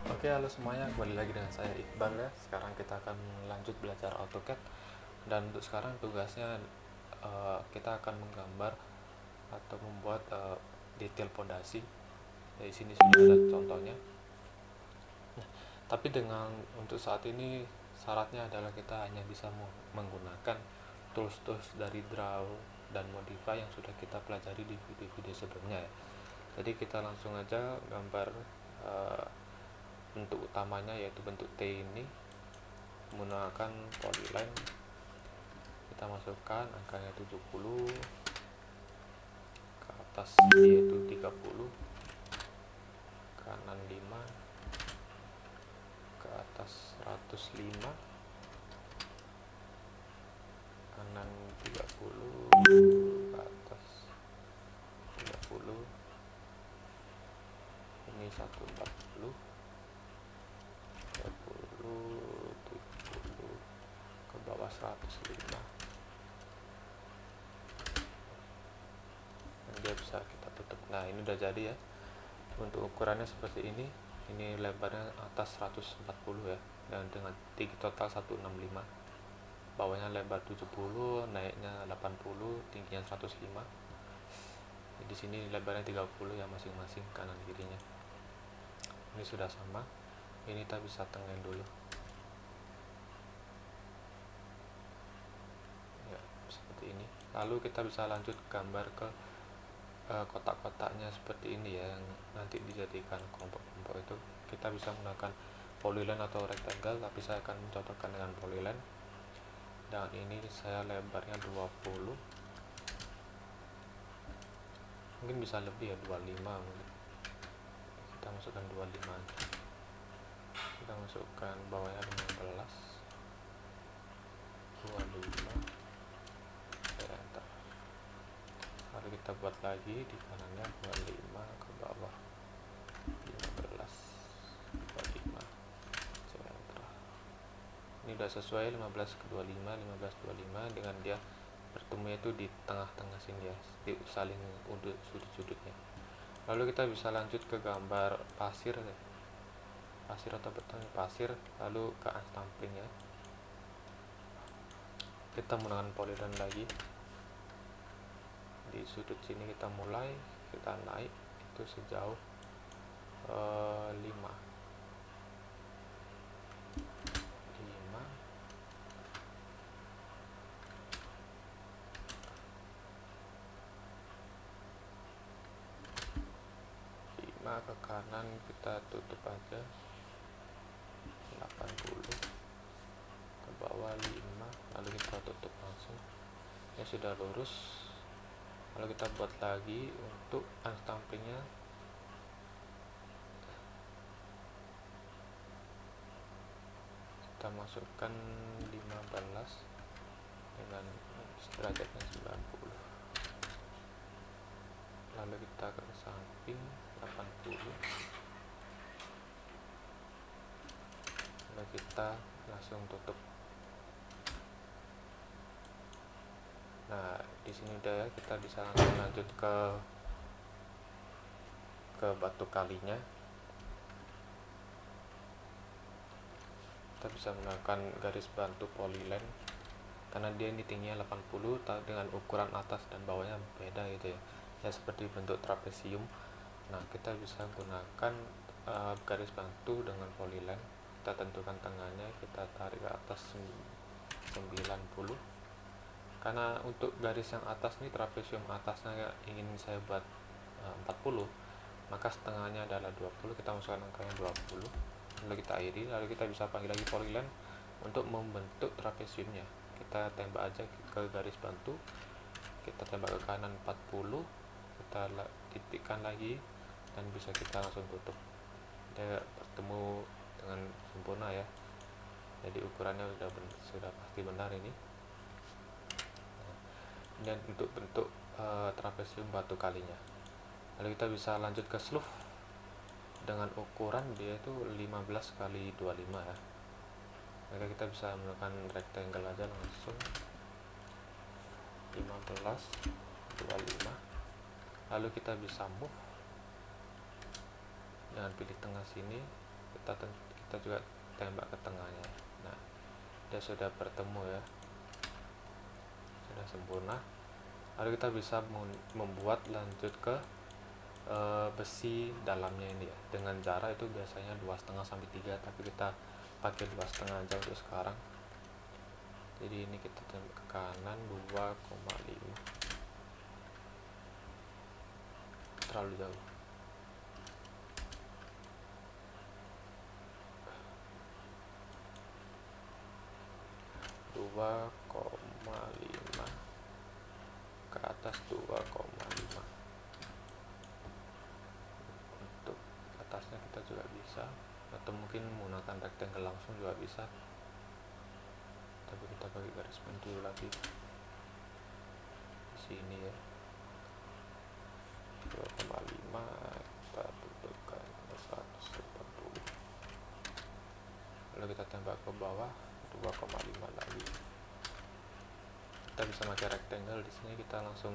Oke, halo semuanya, kembali lagi dengan saya Iqbal ya. Sekarang kita akan lanjut belajar AutoCAD. Dan untuk sekarang tugasnya kita akan menggambar atau membuat detail pondasi. Di sini sudah ada contohnya. Tapi untuk saat ini syaratnya adalah kita hanya bisa menggunakan tools-tools dari Draw dan Modify yang sudah kita pelajari di video-video sebelumnya ya. Jadi kita langsung aja gambar eh, bentuk utamanya, yaitu bentuk T ini menggunakan polyline. Kita masukkan angkanya 70, ke atas yaitu 30, kanan 5, ke atas 105, kanan 30, ke atas 30, ini 140, 30, 70, ke bawah 105. Dan dia bisa kita tutup. Nah, ini udah jadi ya. Untuk ukurannya seperti ini lebarnya atas 140 ya, dan dengan tinggi total 165, bawahnya lebar 70, naiknya 80, tingginya 105. Di sini lebarnya 30 ya, masing-masing kanan kirinya. Ini sudah sama. Ini kita bisa tengahkan dulu ya, seperti ini. Lalu kita bisa lanjut gambar ke kotak-kotaknya seperti ini ya, yang nanti dijadikan kelompok-kelompok. Itu kita bisa menggunakan polyline atau rectangle, tapi saya akan mencocokkan dengan polyline. Dan ini saya lebarnya 20, mungkin bisa lebih ya, 25 mungkin. Kita masukkan 25 aja. Kita masukkan bawahnya 15, 25, enter. Lalu kita buat lagi di kanannya 25, ke bawah 15, 25, enter. Ini udah sesuai 15 ke 25, 15 25, dengan dia bertemu itu di tengah-tengah sini ya, saling untuk sudut-sudutnya. Lalu kita bisa lanjut ke gambar pasir ya. Pasir atau beton, pasir. Lalu ke unstamping ya, kita menggunakan polyline lagi. Di sudut sini kita mulai, kita naik itu sejauh 5, ke kanan kita tutup aja 80, ke bawah 5, lalu kita tutup langsung ya, sudah lurus. Lalu kita buat lagi untuk unstampingnya. Kita masukkan 15 dengan derajatnya 90. Lalu kita ke samping 80. Lalu kita langsung tutup. Nah, di sini udah ya, kita bisa langsung lanjut ke batu kalinya. Kita bisa menggunakan garis bantu polyline karena dia ini tingginya 80, dengan ukuran atas dan bawahnya beda gitu ya. Ya seperti bentuk trapesium. Nah, kita bisa gunakan garis bantu dengan polyline. Kita tentukan tengahnya, kita tarik ke atas 90. Karena untuk garis yang atas ini, trapesium atasnya ingin saya buat 40, maka setengahnya adalah 20. Kita masukkan angkanya 20, lalu kita akhiri. Lalu kita bisa panggil lagi polyline untuk membentuk trapesiumnya. Kita tembak aja ke garis bantu, kita tembak ke kanan 40, kita titikkan lagi, dan bisa kita langsung tutup. Dia bertemu dengan sempurna ya, jadi ukurannya sudah pasti benar ini. Dan untuk bentuk trapesium batu kalinya. Lalu kita bisa lanjut ke slough dengan ukuran dia itu 15 kali 25 ya. Maka kita bisa menggunakan rectangle aja langsung 15, 25. Lalu kita bisa move dengan pilih tengah sini, kita kita juga tembak ke tengahnya. Nah, dia sudah bertemu ya, sudah sempurna. Lalu kita bisa membuat lanjut ke besi dalamnya ini ya, dengan jarak itu biasanya 2,5 sampai 3, tapi kita pakai 2,5 aja untuk sekarang. Jadi ini kita tembak ke kanan 2,5, terlalu jauh. Dua koma lima ke atas 2,5. Untuk atasnya kita juga bisa, atau mungkin menggunakan rectangle langsung juga bisa, tapi kita pakai garis bantu lagi di sini ya. 2,5 kita tentukan 180, lalu kita tembak ke bawah 2,5 lagi. Kita bisa pakai rectangle. Di sini kita langsung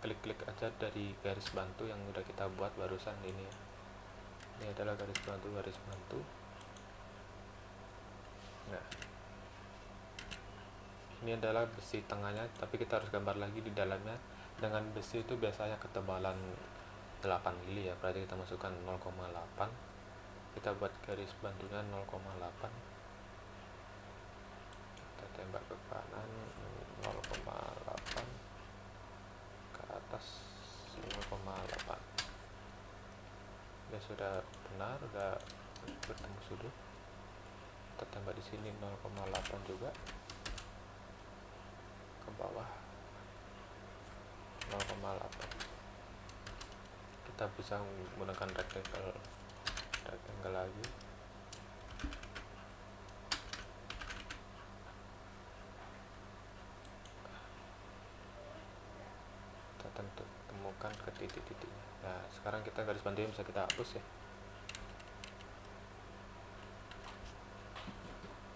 klik-klik aja dari garis bantu yang udah kita buat barusan ini ya. Ini adalah garis bantu. Nah, ini adalah besi tengahnya, tapi kita harus gambar lagi di dalamnya. Dengan besi itu biasanya ketebalan 8 mili ya, berarti kita masukkan 0,8. Kita buat garis bantunya 0,8. Kita tembak ke kanan 0,8, ke atas 0,8. Ya sudah benar, sudah bertemu sudut. Kita tembak di sini 0,8 juga, ke bawah 0,8. Kita bisa menggunakan rectangle lagi. Kita temukan ke titik-titiknya. Nah, sekarang kita garis bantunya bisa kita hapus ya.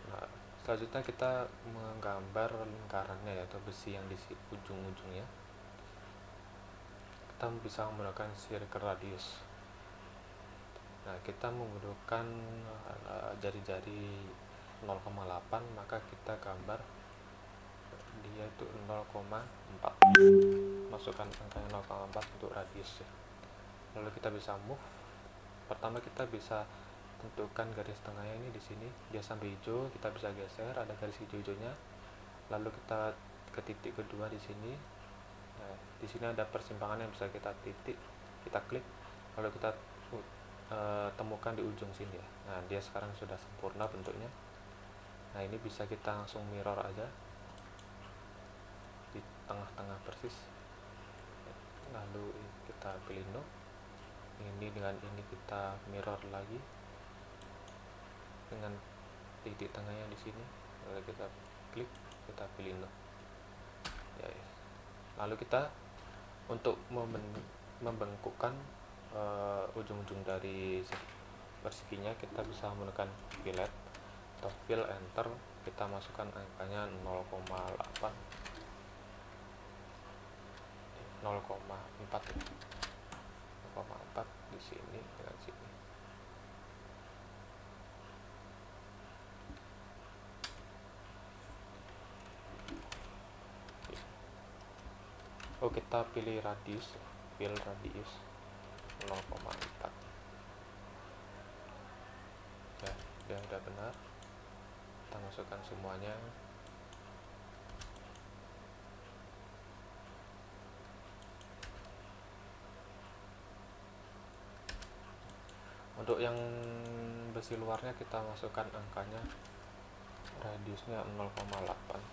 Nah, selanjutnya kita menggambar lingkarannya, yaitu besi yang di ujung-ujungnya. Kita bisa menggunakan circle radius. Nah, kita menggunakan jari-jari 0,8, maka kita gambar dia itu 0,4. Masukkan angkanya 0,4 untuk radius ya. Lalu kita bisa move. Pertama kita bisa tentukan garis tengahnya ini di sini, dia sampai hijau, kita bisa geser, ada garis hijau-hijaunya. Lalu kita ke titik kedua di sini. Nah, di sini ada persimpangan yang bisa kita klik, lalu kita temukan di ujung sini ya. Nah, dia sekarang sudah sempurna bentuknya. Nah, ini bisa kita langsung mirror aja di tengah-tengah persis. Lalu kita pilih no. Ini dengan ini kita mirror lagi dengan titik tengahnya di sini. Lalu kita klik, kita pilih no. Ya, ya. Lalu kita untuk membengkukkan ujung-ujung dari perseginya, kita bisa menekan fillet atau fill enter. Kita masukkan angkanya 0,8, 0,4 ya. 0,4 di sini dengan sini. Oh, kita pilih radius, fill radius 0,4. Ya, dia udah benar. Kita masukkan semuanya. Untuk yang besi luarnya kita masukkan angkanya, radiusnya 0,8.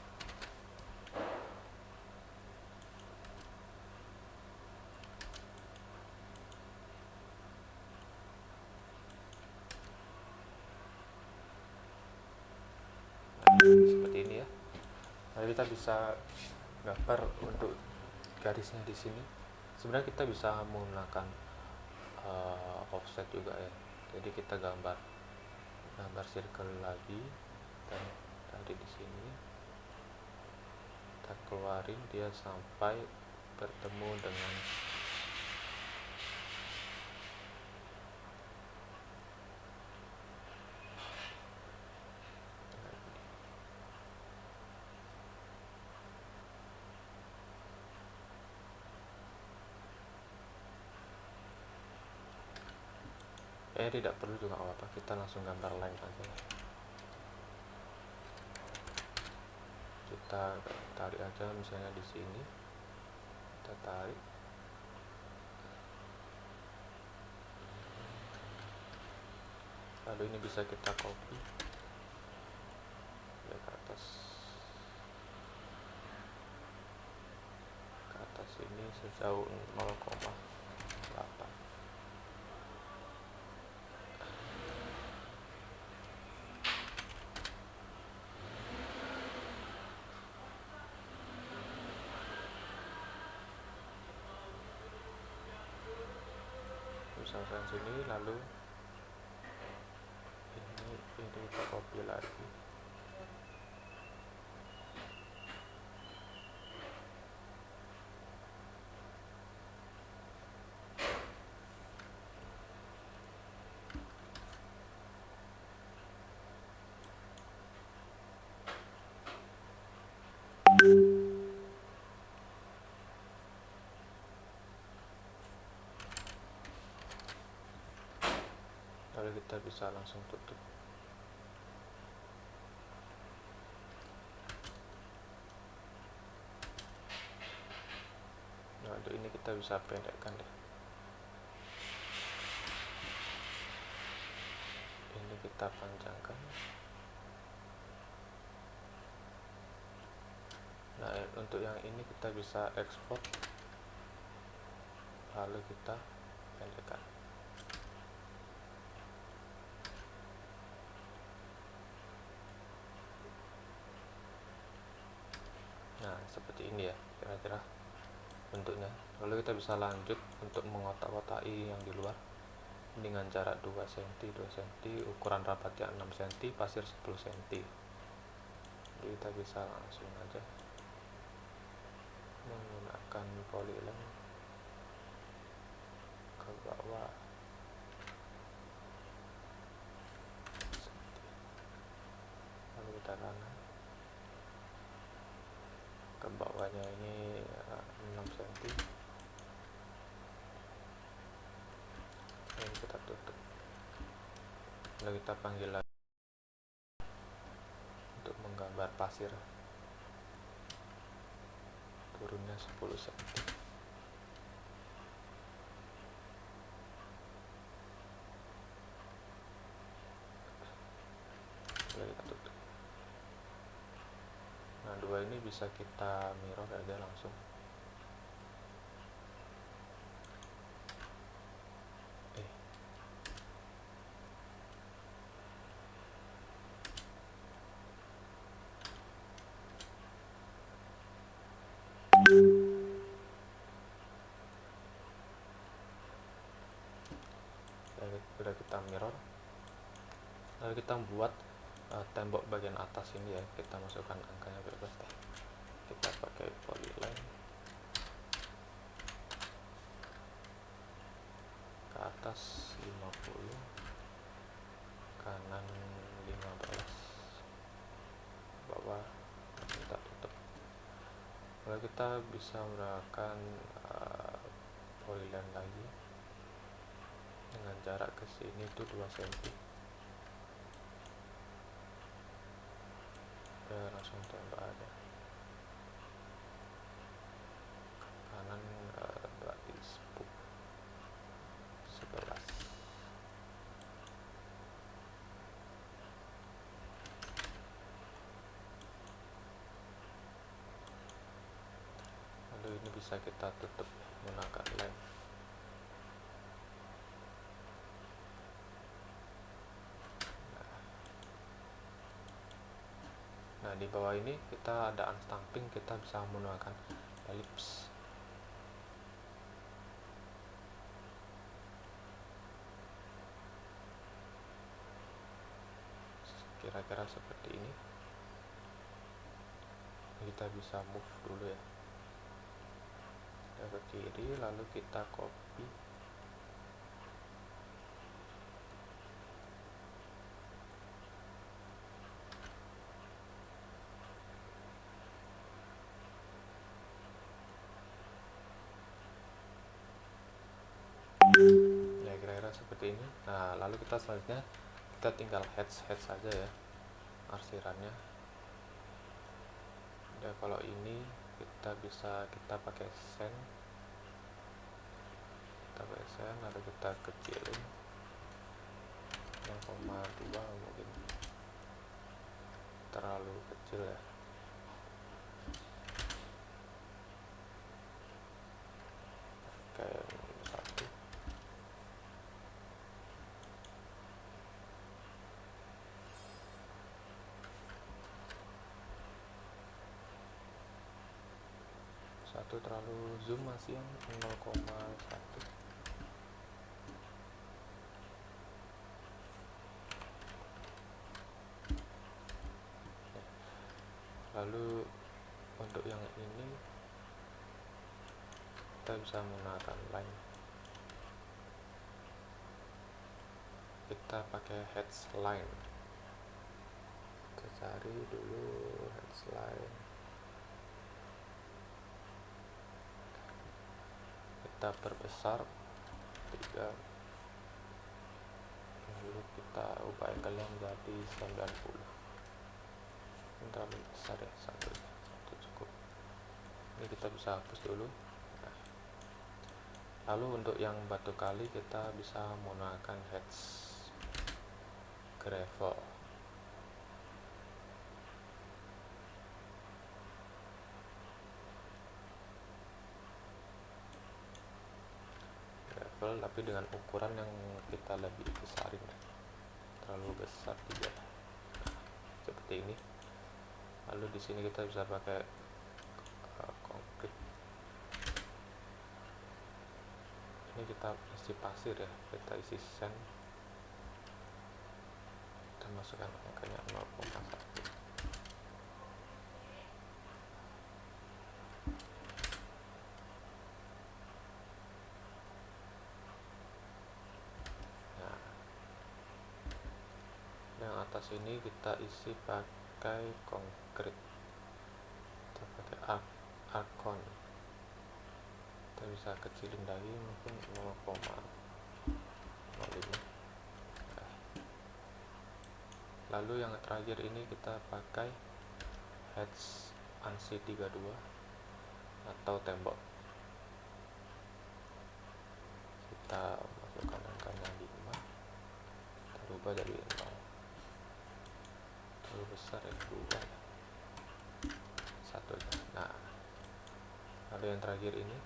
Seperti ini ya. Lalu kita bisa gambar untuk garisnya di sini. Sebenarnya kita bisa menggunakan offset juga ya. Jadi kita gambar circle lagi, dan tadi di sini kita keluarin dia sampai bertemu dengan tidak perlu juga apa-apa, kita langsung gambar line aja. Kita tarik aja misalnya di sini, kita tarik, lalu ini bisa kita copy ya ke atas, ini sejauh 0,8. Misalkan sini, lalu ini kita copy lagi. Lalu kita bisa langsung tutup. Nah, untuk ini kita bisa pendekkan deh. Ini kita panjangkan. Nah, untuk yang ini kita bisa ekspor, lalu kita pendekkan. Nah, seperti ini ya kira-kira bentuknya. Lalu kita bisa lanjut untuk mengotak-otaki yang di luar dengan jarak 2 cm, 2 cm, ukuran rapatnya 6 cm, pasir 10 cm. Jadi kita bisa langsung aja menggunakan polyline ke bawah. Lalu kita kanan, ke bawahnya ini 6 cm. Ini kita tutup. Lalu kita panggil lagi untuk menggambar pasir, turunnya 10 cm. Lalu kita tutup. Nah, dua ini bisa kita mirror aja langsung. Sudah kita mirror, lalu kita buat tembok bagian atas ini ya, kita masukkan angkanya bebas deh. Kita pakai polyline ke atas 50, kanan 15, bawah kita tutup. Lalu kita bisa menggunakan polyline lagi dengan jarak ke sini itu 2 cm. Ya, langsung tembak aja. Kanan berarti 11. Lalu ini bisa kita tutup menggunakan lem. Nah, di bawah ini kita ada unstamping, kita bisa menggunakan ellipse. Kira-kira seperti ini. Kita bisa move dulu ya. Kita ke kiri, lalu kita copy. Ya, kira-kira seperti seperti ini. Nah, lalu kita selanjutnya kita tinggal head saja ya arsirannya. Ya, kalau ini kita pakai send, lalu kita kecilin 0,2, mungkin terlalu kecil ya. Kayak 1. Terlalu zoom masih yang 0,1. Lalu untuk yang ini kita bisa menggunakan line, kita pakai headline. Kita cari dulu headline, kita perbesar 3, lalu kita ubah angle menjadi 90. Terlalu besar ya, satu cukup. Ini kita bisa hapus dulu. Nah, lalu untuk yang batu kali kita bisa menggunakan heads gravel. Tapi dengan ukuran yang kita lebih besarin, terlalu besar tidak. Nah, seperti ini. Lalu di sini kita bisa pakai konkrit. Ini kita isi pasir ya, kita isi sand, kita masukkan angkanya 0,1. Nah, yang atas ini kita isi pakai konkrit, kita pakai arkon. Kita bisa kecilin lagi, mungkin 0,05. Lalu yang terakhir ini kita pakai heads ANSI 32 atau tembok. Kita masukkan angkanya 5, kita rubah jadi 0. Terlalu besar ya, 2 ya. 1 ya. Nah, lalu yang terakhir ini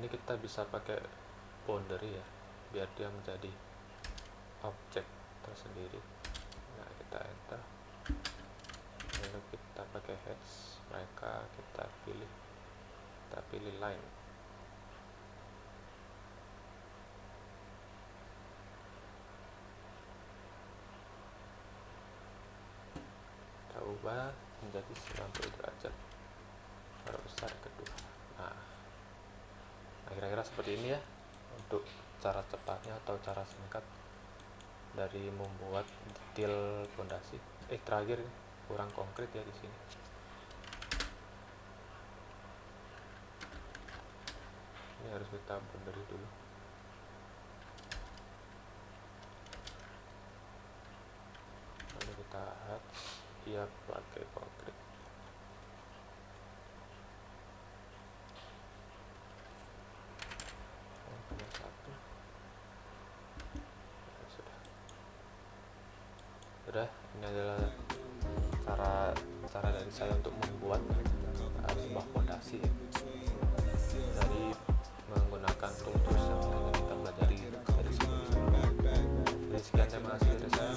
kita bisa pakai boundary ya, biar dia menjadi objek tersendiri. Nah, kita enter, lalu kita pakai heads mereka, kita pilih line. Kita ubah menjadi 90 derajat, baru besar kedua. Nah, kira-kira seperti ini ya untuk cara cepatnya atau cara singkat dari membuat detail fondasi. Terakhir kurang konkret ya di sini. Ini harus kita boundary dulu. Lalu kita add, dia pakai konkret. Sudah, ini adalah cara dari saya untuk membuat sebuah fondasi ya, dari menggunakan tools yang kita pelajari dari sini. Jadi sekian, terima kasih dari saya.